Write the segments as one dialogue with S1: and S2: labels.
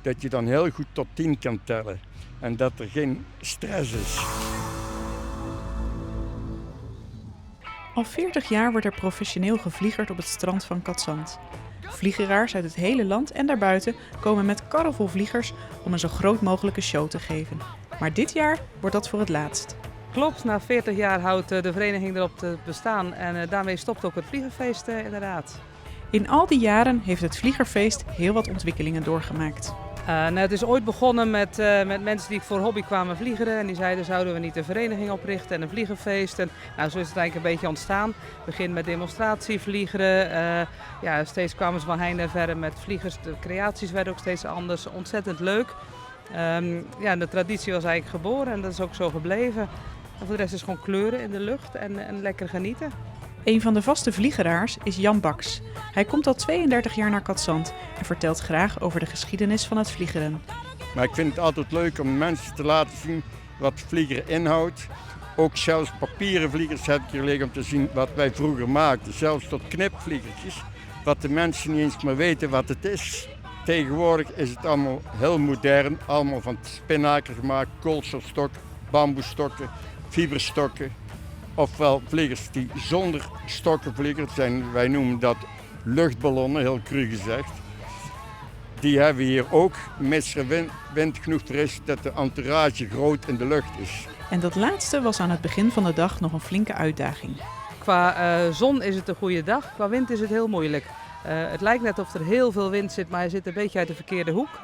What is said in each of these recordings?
S1: dat je dan heel goed tot 10 kan tellen en dat er geen stress is.
S2: Al 40 jaar wordt er professioneel gevliegerd op het strand van Cadzand. Vliegeraars uit het hele land en daarbuiten komen met karren vol vliegers om een zo groot mogelijke show te geven. Maar dit jaar wordt dat voor het laatst.
S3: Klopt, na 40 jaar houdt de vereniging erop te bestaan en daarmee stopt ook het vliegerfeest inderdaad.
S2: In al die jaren heeft het Vliegerfeest heel wat ontwikkelingen doorgemaakt.
S3: Het is ooit begonnen met mensen die voor hobby kwamen vliegeren en die zeiden zouden we niet een vereniging oprichten en een vliegerfeest. En zo is het eigenlijk een beetje ontstaan. Begin met demonstratievliegeren, steeds kwamen ze van heinde en verre met vliegers. De creaties werden ook steeds anders, ontzettend leuk. De traditie was eigenlijk geboren en dat is ook zo gebleven. En voor de rest is gewoon kleuren in de lucht en lekker genieten.
S2: Een van de vaste vliegeraars is Jan Baks. Hij komt al 32 jaar naar Cadzand en vertelt graag over de geschiedenis van het vliegeren.
S1: Maar ik vind het altijd leuk om mensen te laten zien wat vliegeren inhoudt. Ook zelfs papieren vliegers heb ik hier liggen om te zien wat wij vroeger maakten. Zelfs tot knipvliegertjes, wat de mensen niet eens meer weten wat het is. Tegenwoordig is het allemaal heel modern, allemaal van spinnaker gemaakt, koolstofstokken, bamboestokken, fiberstokken. Ofwel vliegers die zonder stokken vliegen, dat zijn, wij noemen dat luchtballonnen, heel cru gezegd. Die hebben we hier ook, mits er wind genoeg er is, dat de entourage groot in de lucht is.
S2: En dat laatste was aan het begin van de dag nog een flinke uitdaging.
S3: Qua zon is het een goede dag, qua wind is het heel moeilijk. Het lijkt net of er heel veel wind zit, maar hij zit een beetje uit de verkeerde hoek.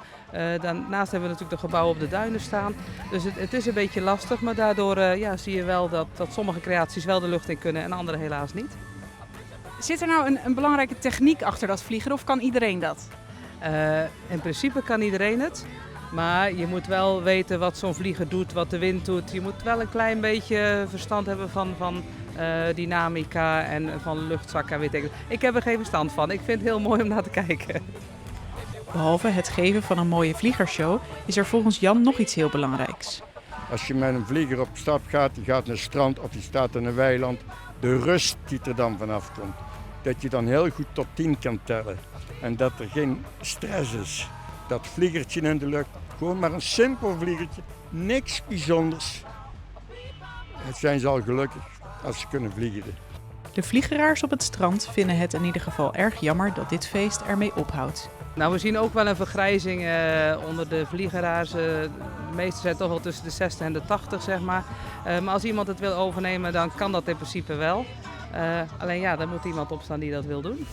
S3: Daarnaast hebben we natuurlijk de gebouwen op de duinen staan. Dus het is een beetje lastig, maar daardoor zie je wel dat sommige creaties wel de lucht in kunnen en andere helaas niet.
S4: Zit er nou een belangrijke techniek achter dat vliegen of kan iedereen dat?
S3: In principe kan iedereen het, maar je moet wel weten wat zo'n vlieger doet, wat de wind doet. Je moet wel een klein beetje verstand hebben van dynamica en van luchtzakken. Weet ik. Ik heb er geen verstand van. Ik vind het heel mooi om naar te kijken.
S2: Behalve het geven van een mooie vliegershow is er volgens Jan nog iets heel belangrijks.
S1: Als je met een vlieger op stap gaat, die gaat naar het strand of die staat in een weiland, de rust die er dan vanaf komt. Dat je dan heel goed tot 10 kan tellen en dat er geen stress is. Dat vliegertje in de lucht, gewoon maar een simpel vliegertje, niks bijzonders. Het zijn ze al gelukkig als ze kunnen vliegen.
S2: De vliegeraars op het strand vinden het in ieder geval erg jammer dat dit feest ermee ophoudt.
S3: Nou, we zien ook wel een vergrijzing onder de vliegeraars. De meesten zijn toch wel tussen de 60 en de 80, zeg maar. Maar als iemand het wil overnemen, dan kan dat in principe wel. Alleen dan moet iemand opstaan die dat wil doen.